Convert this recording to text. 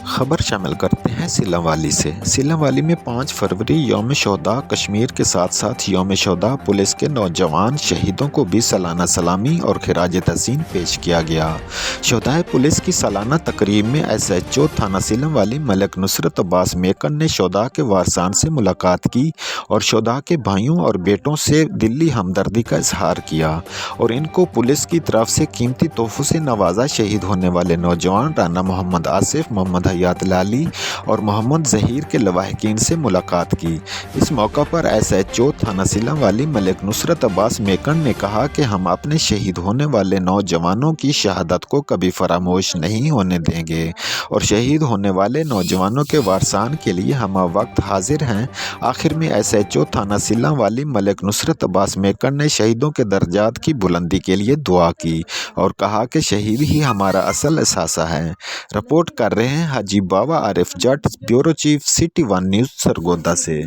खबर शामिल करते हैं सीलम वाली से। सीलम वाली में 5 फरवरी यौम शोहदा कश्मीर के साथ साथ यौम शोहदा पुलिस के नौजवान शहीदों को भी सालाना सलामी और खिराज तहसीन पेश किया गया। शोहदाए पुलिस की सालाना तकरीब में SHO थाना सीलम वाली मलिक नुसरत अब्बास मेकन ने शोहदा के वारसान से मुलाकात की और शोहदा के भाइयों और बेटों से दिली हमदर्दी का इजहार किया और इनको पुलिस की तरफ से कीमती तोहफों से नवाजा। शहीद होने वाले नौजवान राना मोहम्मद आसिफ, मोहम्मद हयात लाली और मोहम्मद ज़हीर के लवाहिकीन से मुलाकात की। इस मौका पर SHO थाना सीलम वाली मलिक नुसरत अब्बास मेकन ने कहा कि हम अपने शहीद होने वाले नौजवानों की शहादत को कभी फरामोश नहीं होने देंगे और शहीद होने वाले नौजवानों के वारसान के लिए हम वक्त हाजिर हैं। आखिर में SHO थाना सीलम वाली मलिक नुसरत अब्बास मेकन ने शहीदों के दर्जात की बुलंदी के लिए दुआ की और कहा कि शहीद ही हमारा असल असासा है। रिपोर्ट कर रहे हैं Haji Baba Arif Jatt, bureau chief, City 1 news, Sargodha से।